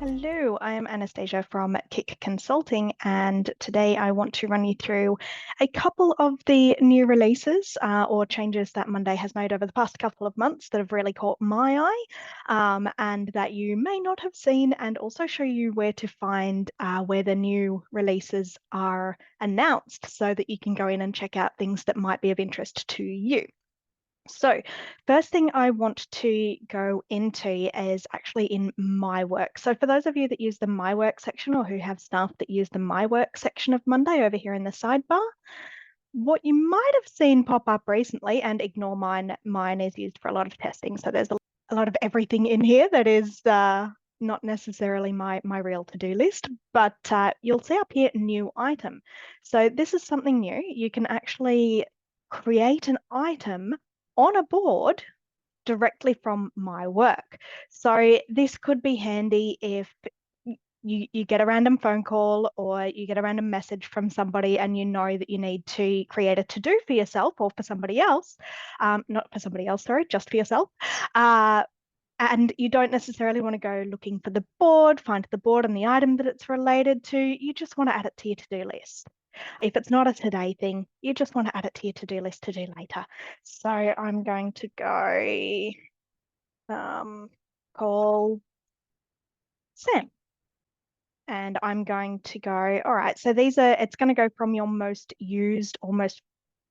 Hello, I am Anastasia from Kick Consulting, and today I want to run you through a couple of the new releases or changes that Monday has made over the past couple of months that have really caught my eye and that you may not have seen, and also show you where to find where the new releases are announced so that you can go in and check out things that might be of interest to you. So, first thing I want to go into is actually in My Work. So, for those of you that use the My Work section or who have staff that use the My Work section of Monday over here in the sidebar, what you might have seen pop up recently, and ignore mine is used for a lot of testing. So, there's a lot of everything in here that is not necessarily my real to-do list, but you'll see up here new item. So, this is something new. You can actually create an item on a board directly from My Work. So this could be handy if you get a random phone call or you get a random message from somebody and you know that you need to create a to-do for yourself or for somebody else, not for somebody else, sorry, just for yourself. And you don't necessarily want to go looking for the board, find the board and the item that it's related to. You just want to add it to your to-do list. If it's not a today thing, you just want to add it to your to-do list to do later. So I'm going to go call Sam. And I'm going to go, all right, so it's going to go from your most used or most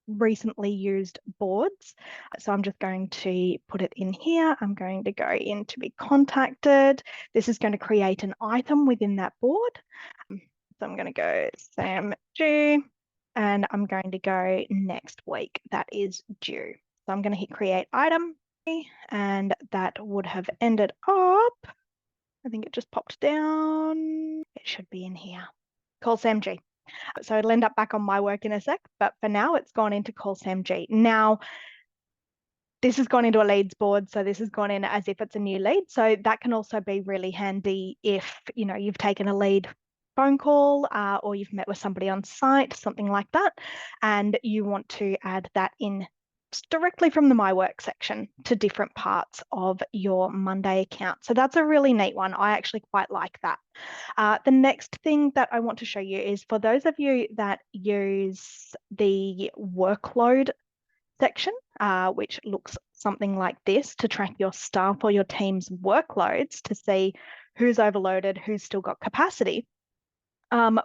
recently used boards. So I'm just going to put it in here. I'm going to go in to be contacted. This is going to create an item within that board. So I'm going to go Sam due, and I'm going to go next week. That is due. So I'm going to hit create item, and that would have ended up, I think it just popped down. It should be in here. Call Sam G. So it'll end up back on My Work in a sec, but for now it's gone into Call Sam G. Now, this has gone into a leads board, so this has gone in as if it's a new lead. So that can also be really handy if you've taken a lead phone call or you've met with somebody on site, something like that, and you want to add that in directly from the My Work section to different parts of your Monday account. So that's a really neat one. I actually quite like that. The next thing that I want to show you is for those of you that use the workload section, which looks something like this to track your staff or your team's workloads to see who's overloaded, who's still got capacity.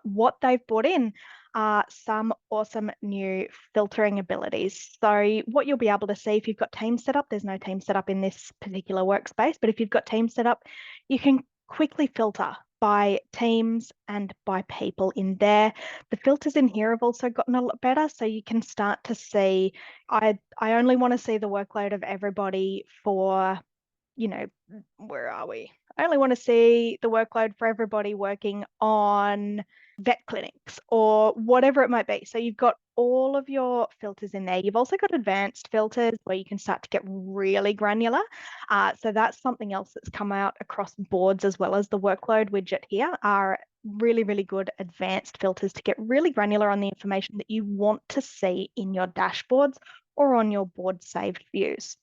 What they've brought in are some awesome new filtering abilities. So what you'll be able to see if you've got teams set up, there's no team set up in this particular workspace, but if you've got teams set up, you can quickly filter by teams and by people in there. The filters in here have also gotten a lot better, so you can start to see, I only want to see the workload of everybody for, where are we? I only want to see the workload for everybody working on vet clinics or whatever it might be. So you've got all of your filters in there. You've also got advanced filters where you can start to get really granular. So that's something else that's come out across boards as well as the workload widget here are really, really good advanced filters to get really granular on the information that you want to see in your dashboards or on your board saved views.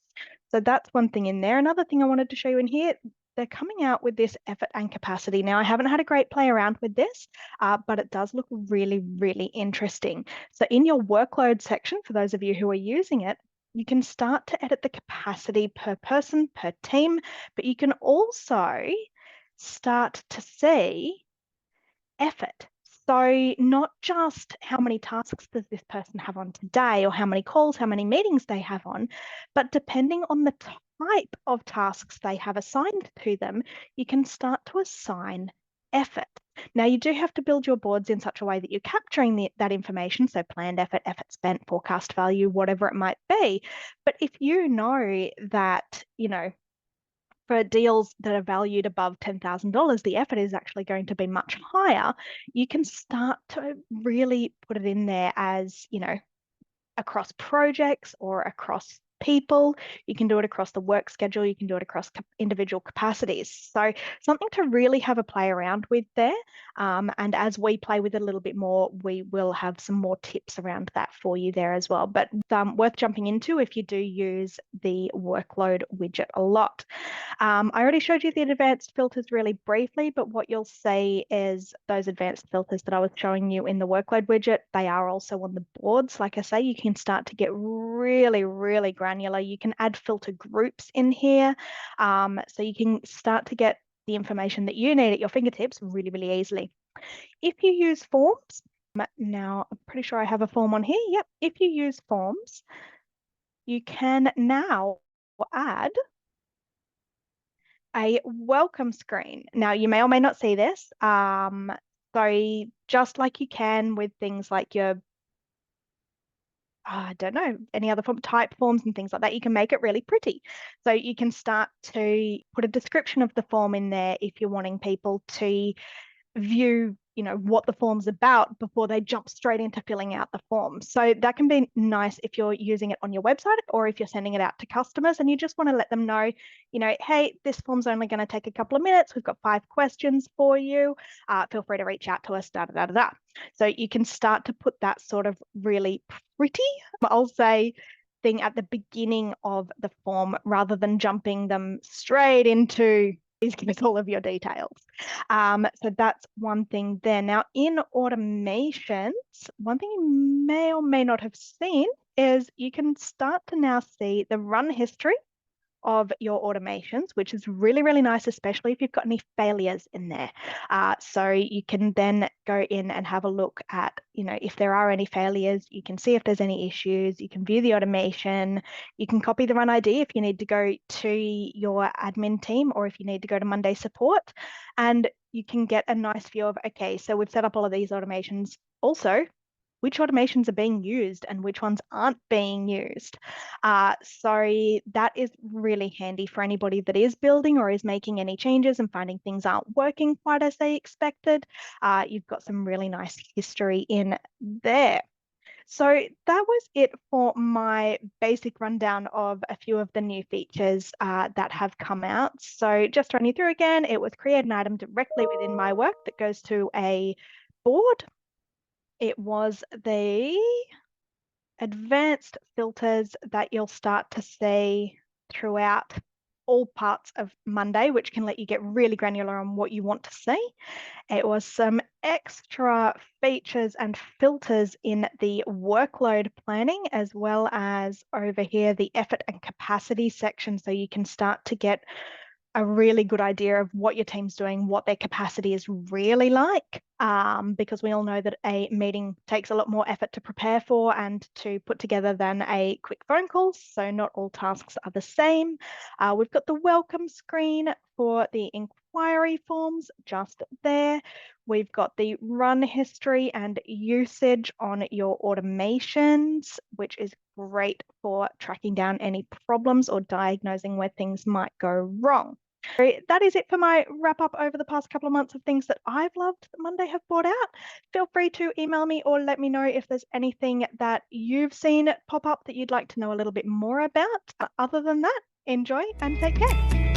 So that's one thing in there. Another thing I wanted to show you in here, they're coming out with this effort and capacity. Now, I haven't had a great play around with this, but it does look really, really interesting. So in your workload section, for those of you who are using it, you can start to edit the capacity per person, per team, but you can also start to see effort. So not just how many tasks does this person have on today or how many calls, how many meetings they have on, but depending on the type of tasks they have assigned to them, you can start to assign effort. Now, you do have to build your boards in such a way that you're capturing that information, so planned effort, effort spent, forecast value, whatever it might be. But if you know that, for deals that are valued above $10,000, the effort is actually going to be much higher. You can start to really put it in there as, across projects or across people, you can do it across the work schedule, you can do it across individual capacities. So something to really have a play around with there. And as we play with it a little bit more, we will have some more tips around that for you there as well. But worth jumping into if you do use the workload widget a lot. I already showed you the advanced filters really briefly, but what you'll see is those advanced filters that I was showing you in the workload widget, they are also on the boards. Like I say, you can start to get really, really granular. You can add filter groups in here. So you can start to get the information that you need at your fingertips really, really easily. If you use forms, now I'm pretty sure I have a form on here. Yep, if you use forms, you can now add a welcome screen. Now, you may or may not see this. So just like you can with things like your, I don't know, any other form, type forms and things like that, you can make it really pretty. So you can start to put a description of the form in there if you're wanting people to view, what the form's about before they jump straight into filling out the form. So that can be nice if you're using it on your website or if you're sending it out to customers and you just want to let them know, hey, this form's only going to take a couple of minutes. We've got 5 questions for you. Feel free to reach out to us, da, da, da, da. So you can start to put that sort of really pretty, I'll say, thing at the beginning of the form rather than jumping them straight into please give us all of your details. So that's one thing there. Now, in automations, one thing you may or may not have seen is you can start to now see the run history of your automations, which is really, really nice, especially if you've got any failures in there. So you can then go in and have a look at, if there are any failures, you can see if there's any issues, you can view the automation, you can copy the run ID if you need to go to your admin team or if you need to go to Monday support, and you can get a nice view of, okay, so we've set up all of these automations. Also, which automations are being used and which ones aren't being used. So that is really handy for anybody that is building or is making any changes and finding things aren't working quite as they expected. You've got some really nice history in there. So that was it for my basic rundown of a few of the new features that have come out. So just to run you through again, it was create an item directly within my work that goes to a board. It was the advanced filters that you'll start to see throughout all parts of Monday, which can let you get really granular on what you want to see. It was some extra features and filters in the workload planning, as well as over here, the effort and capacity section. So you can start to get a really good idea of what your team's doing, what their capacity is really like, because we all know that a meeting takes a lot more effort to prepare for and to put together than a quick phone call. So not all tasks are the same. We've got the welcome screen for the inquiry forms just there. We've got the run history and usage on your automations, which is great for tracking down any problems or diagnosing where things might go wrong. So that is it for my wrap up over the past couple of months of things that I've loved that Monday have brought out. Feel free to email me or let me know if there's anything that you've seen pop up that you'd like to know a little bit more about. Other than that, enjoy and take care.